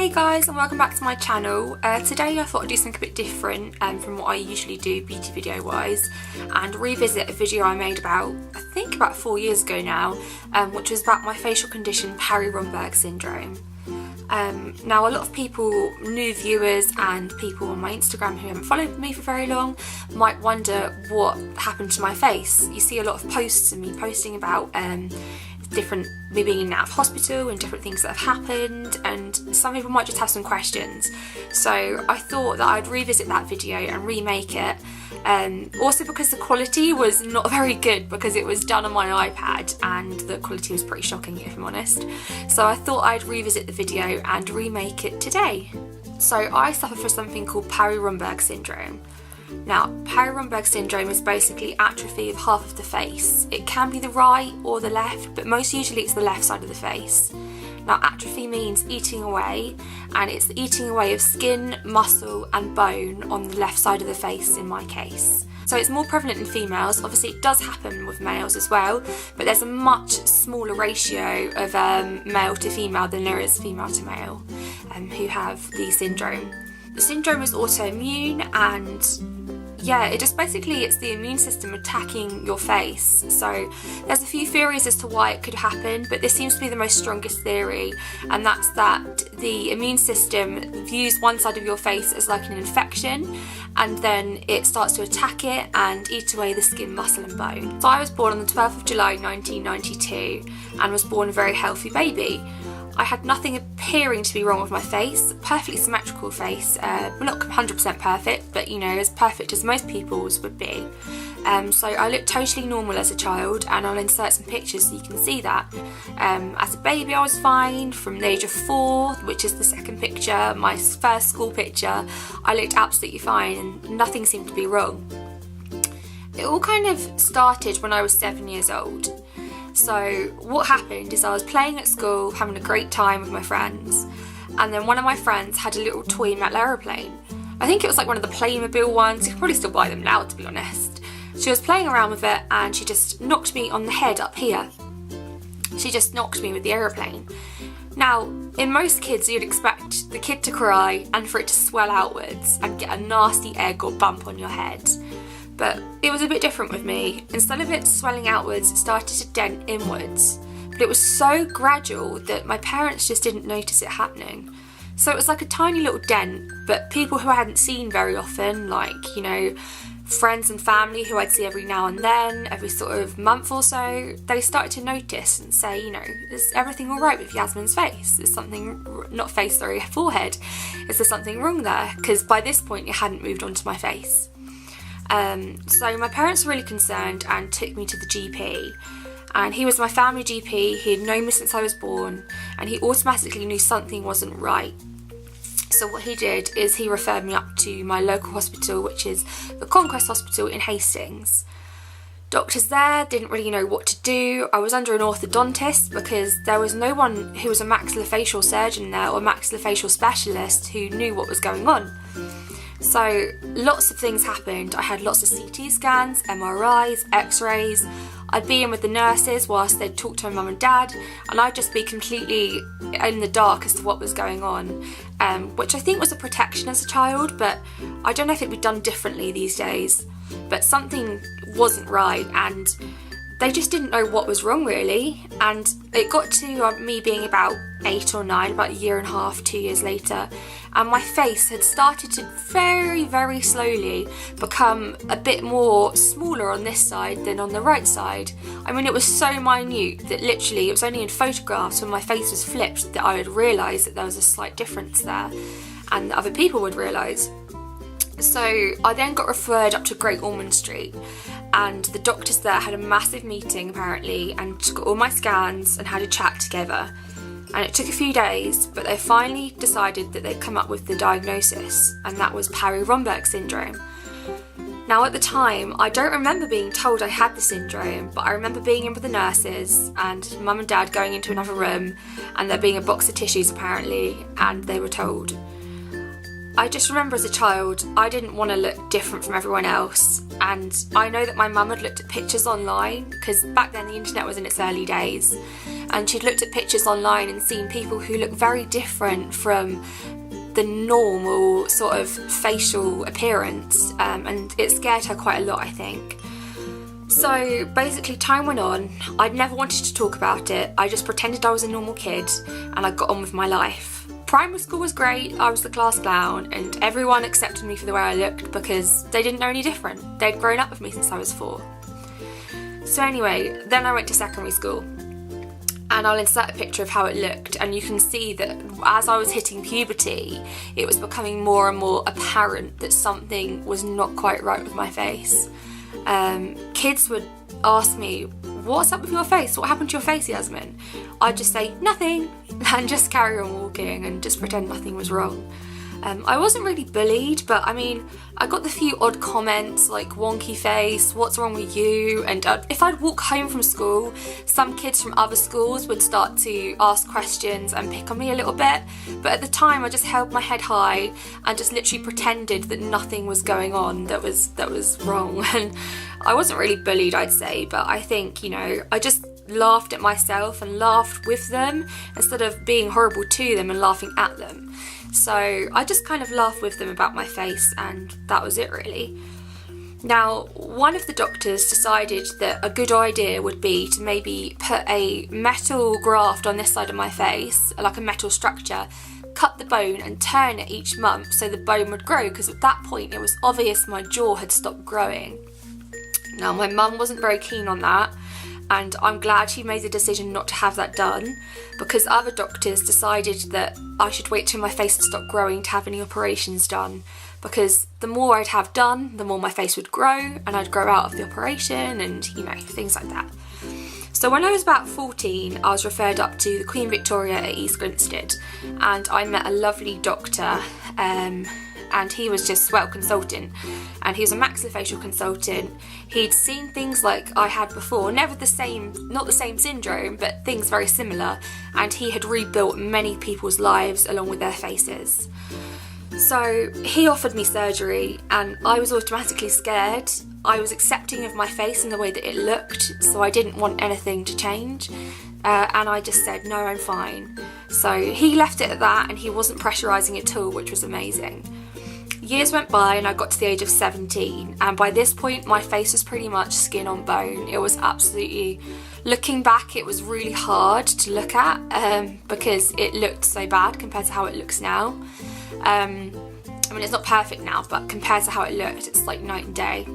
Hey guys, and welcome back to my channel. Today I thought I'd do something a bit different from what I usually do beauty video wise, and revisit a video I made about, I think about 4 years ago now, which was about my facial condition Parry Romberg Syndrome. Now a lot of people, new viewers and people on my Instagram who haven't followed me for very long, might wonder what happened to my face. You see a lot of posts of me posting about me being in and out of hospital and different things that have happened, and some people might just have some questions. So I thought that I'd revisit that video and remake it. Also because the quality was not very good, because it was done on my iPad and the quality was pretty shocking, if I'm honest. So I thought I'd revisit the video and remake it today. So I suffer from something called Parry Romberg Syndrome. Now, Parry Romberg Syndrome is basically atrophy of half of the face. It can be the right or the left, but most usually it's the left side of the face. Now, atrophy means eating away, and it's the eating away of skin, muscle and bone on the left side of the face in my case. So it's more prevalent in females. Obviously it does happen with males as well, but there's a much smaller ratio of male to female than there is female to male who have the syndrome. The syndrome is autoimmune, and yeah, it's the immune system attacking your face. So there's a few theories as to why it could happen, but this seems to be the most strongest theory, and that's that the immune system views one side of your face as like an infection, and then it starts to attack it and eat away the skin, muscle and bone. So I was born on the 12th of July 1992 and was born a very healthy baby. I had nothing appearing to be wrong with my face, perfectly symmetrical face, not 100% perfect, but you know, as perfect as most people's would be. So I looked totally normal as a child, and I'll insert some pictures so you can see that. As a baby I was fine. From the age of 4, which is the second picture, my first school picture, I looked absolutely fine and nothing seemed to be wrong. It all kind of started when I was 7 years old. So what happened is I was playing at school, having a great time with my friends, and then one of my friends had a little toy metal aeroplane. I think it was like one of the Playmobil ones. You could probably still buy them now, to be honest. She was playing around with it and she just knocked me on the head up here. She just knocked me with the aeroplane. Now, in most kids you'd expect the kid to cry and for it to swell outwards and get a nasty egg or bump on your head. But it was a bit different with me. Instead of it swelling outwards, it started to dent inwards. But it was so gradual that my parents just didn't notice it happening. So it was like a tiny little dent, but people who I hadn't seen very often, like, you know, friends and family who I'd see every now and then, every sort of month or so, they started to notice and say, you know, is everything all right with Yasmin's face? Is something, not face, sorry, forehead. Is there something wrong there? Because by this point it hadn't moved onto my face. So my parents were really concerned and took me to the GP, and he was my family GP. He had known me since I was born, and he automatically knew something wasn't right. So what he did is he referred me up to my local hospital, which is the Conquest Hospital in Hastings. Doctors there didn't really know what to do. I was under an orthodontist because there was no one who was a maxillofacial surgeon there or maxillofacial specialist who knew what was going on. So lots of things happened. I had lots of CT scans, MRIs, x-rays. I'd be in with the nurses whilst they'd talk to my mum and dad, and I'd just be completely in the dark as to what was going on, which I think was a protection as a child, but I don't know if it'd be done differently these days. But something wasn't right, and they just didn't know what was wrong really, and it got to me being about 8 or 9, about a year and a half, 2 years later, and my face had started to very, very slowly become a bit more smaller on this side than on the right side. I mean, it was so minute that literally it was only in photographs when my face was flipped that I would realise that there was a slight difference there, and that other people would realise. So I then got referred up to Great Ormond Street, and the doctors there had a massive meeting apparently and got all my scans and had a chat together. And it took a few days, but they finally decided that they'd come up with the diagnosis, and that was Parry Romberg Syndrome. Now at the time, I don't remember being told I had the syndrome, but I remember being in with the nurses and mum and dad going into another room and there being a box of tissues apparently, and they were told. I just remember as a child, I didn't want to look different from everyone else, and I know that my mum had looked at pictures online, because back then the internet was in its early days, and she'd looked at pictures online and seen people who look very different from the normal sort of facial appearance, and it scared her quite a lot, I think. So basically time went on. I'd never wanted to talk about it. I just pretended I was a normal kid and I got on with my life. Primary school was great. I was the class clown and everyone accepted me for the way I looked because they didn't know any different. They'd grown up with me since I was 4. So anyway, then I went to secondary school, and I'll insert a picture of how it looked, and you can see that as I was hitting puberty, it was becoming more and more apparent that something was not quite right with my face. Kids would ask me, "What's up with your face? What happened to your face, Yasmin?" I'd just say, "Nothing," and just carry on walking and just pretend nothing was wrong. I wasn't really bullied, but I mean, I got the few odd comments like "wonky face," "what's wrong with you?" And if I'd walk home from school, some kids from other schools would start to ask questions and pick on me a little bit, but at the time I just held my head high and just literally pretended that nothing was going on that was wrong. And I wasn't really bullied, I'd say, but I think, you know, I just laughed at myself and laughed with them instead of being horrible to them and laughing at them. So I just kind of laughed with them about my face, and that was it really. Now, one of the doctors decided that a good idea would be to maybe put a metal graft on this side of my face, like a metal structure, cut the bone and turn it each month so the bone would grow, because at that point it was obvious my jaw had stopped growing. Now, my mum wasn't very keen on that, and I'm glad she made the decision not to have that done, because other doctors decided that I should wait till my face had stopped growing to have any operations done, because the more I'd have done, the more my face would grow and I'd grow out of the operation and, you know, things like that. So when I was about 14, I was referred up to the Queen Victoria at East Grinstead, and I met a lovely doctor, and he was just, well, consultant, and he was a maxillofacial consultant. He'd seen things like I had before, never the same, not the same syndrome, but things very similar, and he had rebuilt many people's lives along with their faces. So he offered me surgery, and I was automatically scared. I was accepting of my face and the way that it looked, so I didn't want anything to change, and I just said, no, I'm fine. So he left it at that, and he wasn't pressurising at all, which was amazing. Years went by and I got to the age of 17, and by this point my face was pretty much skin on bone. It was absolutely, looking back, it was really hard to look at because it looked so bad compared to how it looks now. I mean, it's not perfect now, but compared to how it looked, it's like night and day.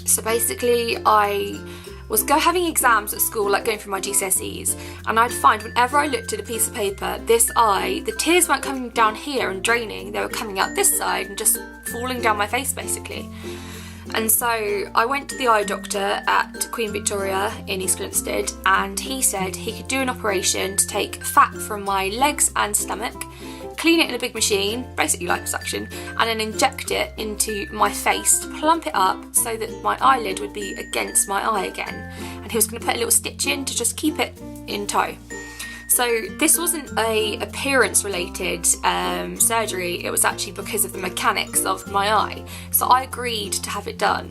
So basically I was having exams at school, like going through my GCSEs, and I'd find whenever I looked at a piece of paper, this eye, the tears weren't coming down here and draining, they were coming out this side and just falling down my face basically. And so I went to the eye doctor at Queen Victoria in East Grinstead, and he said he could do an operation to take fat from my legs and stomach, clean it in a big machine, basically liposuction, and then inject it into my face to plump it up so that my eyelid would be against my eye again. And he was going to put a little stitch in to just keep it in tow. So this wasn't a appearance related surgery, it was actually because of the mechanics of my eye. So I agreed to have it done.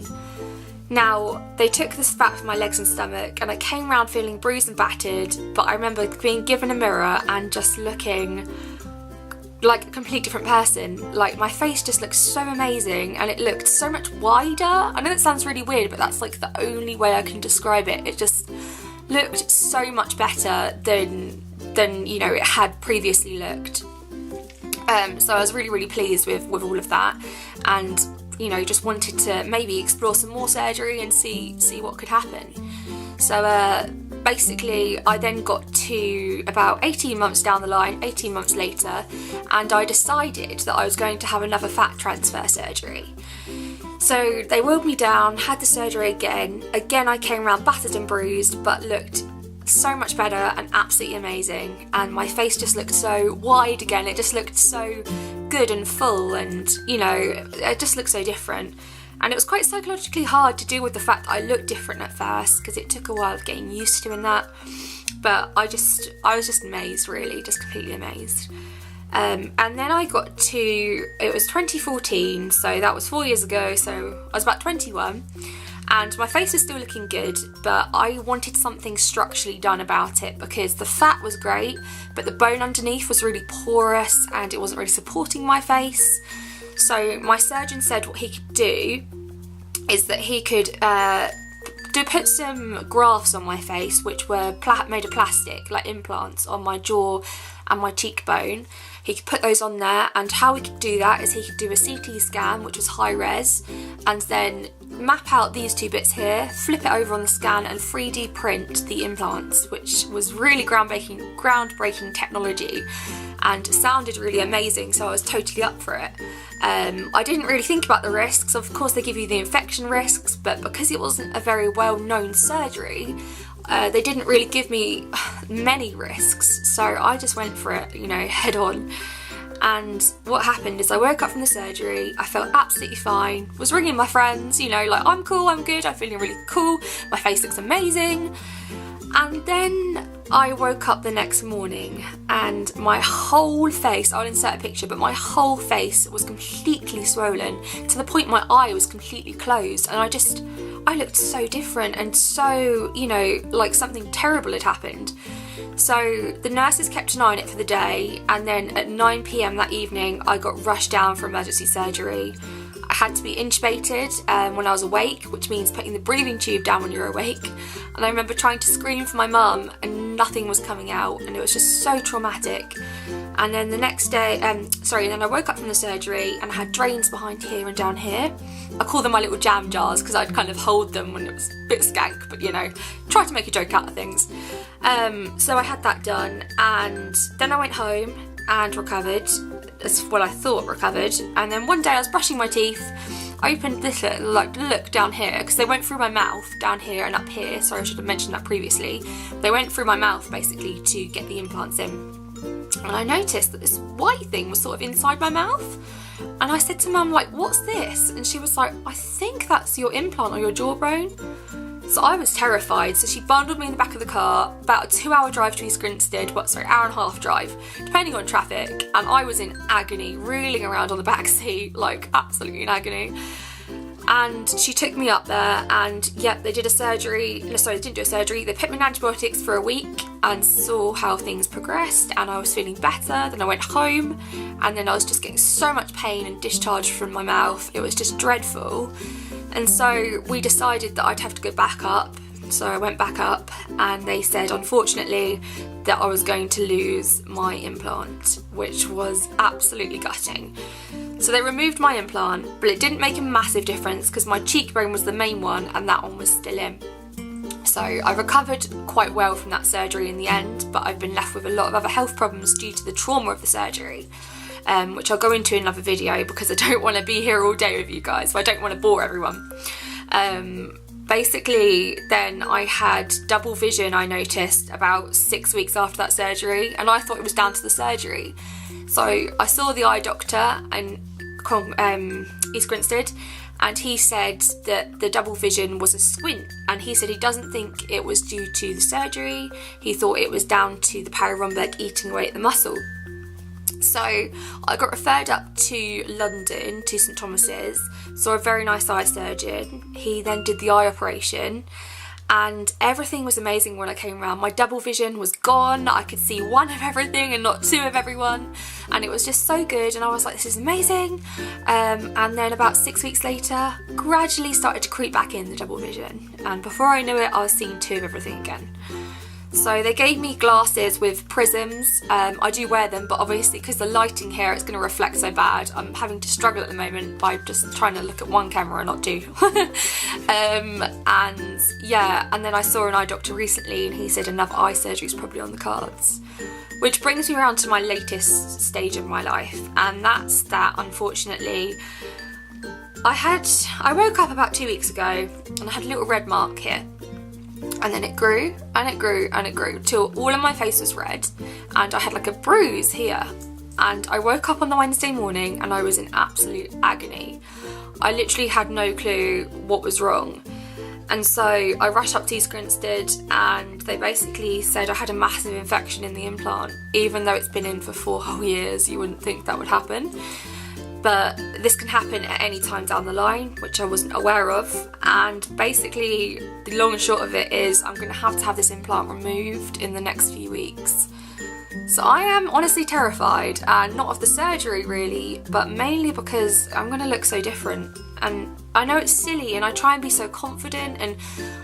Now, they took this fat from my legs and stomach, and I came round feeling bruised and battered, but I remember being given a mirror and just looking like a complete different person. Like, my face just looked so amazing, and it looked so much wider. I know that sounds really weird, but that's like the only way I can describe it. It just looked so much better than you know it had previously looked. So I was really pleased with all of that, and you know, just wanted to maybe explore some more surgery and see what could happen. So basically I then got to about 18 months down the line, 18 months later, and I decided that I was going to have another fat transfer surgery. So they wheeled me down, had the surgery again. Again, I came around battered and bruised, but looked so much better and absolutely amazing. And my face just looked so wide again. It just looked so good and full, and you know, it just looked so different. And it was quite psychologically hard to deal with the fact that I looked different at first, because it took a while of getting used to doing that. But I was just amazed, really, just completely amazed. And then I got to, it was 2014, so that was 4 years ago, so I was about 21, and my face was still looking good, but I wanted something structurally done about it because the fat was great, but the bone underneath was really porous and it wasn't really supporting my face. So my surgeon said what he could do is that he could put some grafts on my face, which were made of plastic, like implants on my jaw and my cheekbone. He could put those on there, and how he could do that is he could do a CT scan, which was high res, and then map out these two bits here, flip it over on the scan and 3D print the implants, which was really groundbreaking technology and sounded really amazing, so I was totally up for it. I didn't really think about the risks. Of course they give you the infection risks, but because it wasn't a very well-known surgery, they didn't really give me many risks, so I just went for it, you know, head on. And what happened is I woke up from the surgery, I felt absolutely fine, was ringing my friends, you know, like, I'm cool, I'm good, I'm feeling really cool, my face looks amazing. And then I woke up the next morning and my whole face, I'll insert a picture, but my whole face was completely swollen to the point my eye was completely closed, and I looked so different and so, you know, like something terrible had happened. So the nurses kept an eye on it for the day, and then at 9 PM that evening I got rushed down for emergency surgery. I had to be intubated when I was awake, which means putting the breathing tube down when you're awake. And I remember trying to scream for my mum and nothing was coming out, and it was just so traumatic. And then the next day, then I woke up from the surgery and I had drains behind here and down here. I call them my little jam jars because I'd kind of hold them when it was a bit skank, but you know, try to make a joke out of things. So I had that done, and then I went home and recovered, as well I thought recovered. And then one day I was brushing my teeth, I opened this look down here, because they went through my mouth down here and up here, sorry I should have mentioned that previously. They went through my mouth basically to get the implants in. And I noticed that this white thing was sort of inside my mouth. And I said to Mum, like, what's this? And she was like, I think that's your implant or your jawbone. So I was terrified, so she bundled me in the back of the car, about a 2-hour drive to East Grinstead, hour and a half drive, depending on traffic, and I was in agony, reeling around on the back seat, like absolutely in agony. And she took me up there, and yep, they did a surgery. No, sorry, they didn't do a surgery. They put me on antibiotics for a week and saw how things progressed, and I was feeling better. Then I went home, and then I was just getting so much pain and discharge from my mouth. It was just dreadful. And so we decided that I'd have to go back up. So I went back up, and they said, unfortunately, that I was going to lose my implant, which was absolutely gutting. So they removed my implant, but it didn't make a massive difference because my cheekbone was the main one and that one was still in. So I recovered quite well from that surgery in the end, but I've been left with a lot of other health problems due to the trauma of the surgery, which I'll go into in another video because I don't want to be here all day with you guys, so I don't want to bore everyone. Basically, then I had double vision, I noticed, about 6 weeks after that surgery, and I thought it was down to the surgery. So I saw the eye doctor in East Grinstead, and he said that the double vision was a squint, and he said he doesn't think it was due to the surgery. He thought it was down to the Parry Romberg eating away at the muscle. So I got referred up to London, to St Thomas's, saw a very nice eye surgeon. He then did the eye operation, and everything was amazing when I came around. My double vision was gone, I could see one of everything and not two of everyone, and it was just so good, and I was like, this is amazing. And then about 6 weeks later, gradually started to creep back in the double vision, and before I knew it, I was seeing two of everything again. So they gave me glasses with prisms. I do wear them, but obviously because the lighting here, it's going to reflect so bad. I'm having to struggle at the moment by just trying to look at one camera and not two. And yeah, and then I saw an eye doctor recently, and he said another eye surgery is probably on the cards. Which brings me around to my latest stage of my life, and that's that, unfortunately, I woke up about 2 weeks ago and I had a little red mark here. And then it grew and it grew and it grew till all of my face was red, and I had like a bruise here. And I woke up on the Wednesday morning and I was in absolute agony. I literally had no clue what was wrong. And so I rushed up to East Grinstead and they basically said I had a massive infection in the implant. Even though it's been in for 4 whole years, you wouldn't think that would happen. But this can happen at any time down the line, which I wasn't aware of. And basically, the long and short of it is I'm going to have this implant removed in the next few weeks. So I am honestly terrified, and not of the surgery really, but mainly because I'm going to look so different. And I know it's silly, and I try and be so confident, and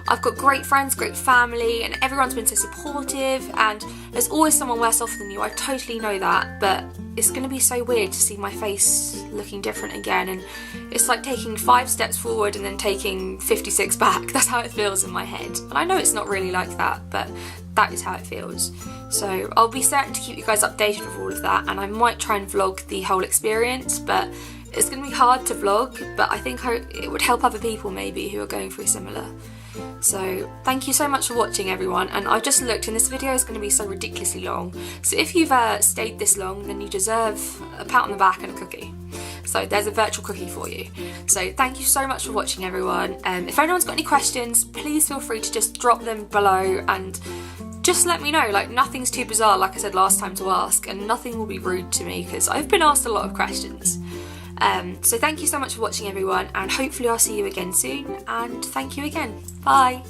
I've got great friends, great family, and everyone's been so supportive, and there's always someone worse off than you. I totally know that, but it's going to be so weird to see my face looking different again, and it's like taking 5 steps forward and then taking 56 back. That's how it feels in my head. And I know it's not really like that, but that is how it feels. So I'll be certain to keep you guys updated with all of that, and I might try and vlog the whole experience, but it's going to be hard to vlog, but I think it would help other people maybe who are going through similar. So thank you so much for watching, everyone, and I've just looked and this video is going to be so ridiculously long, so if you've stayed this long, then you deserve a pat on the back and a cookie. So there's a virtual cookie for you. So thank you so much for watching, everyone. If anyone's got any questions, please feel free to just drop them below and just let me know. Like, nothing's too bizarre, like I said last time, to ask, and nothing will be rude to me because I've been asked a lot of questions. So thank you so much for watching, everyone, and hopefully I'll see you again soon, and thank you again. Bye!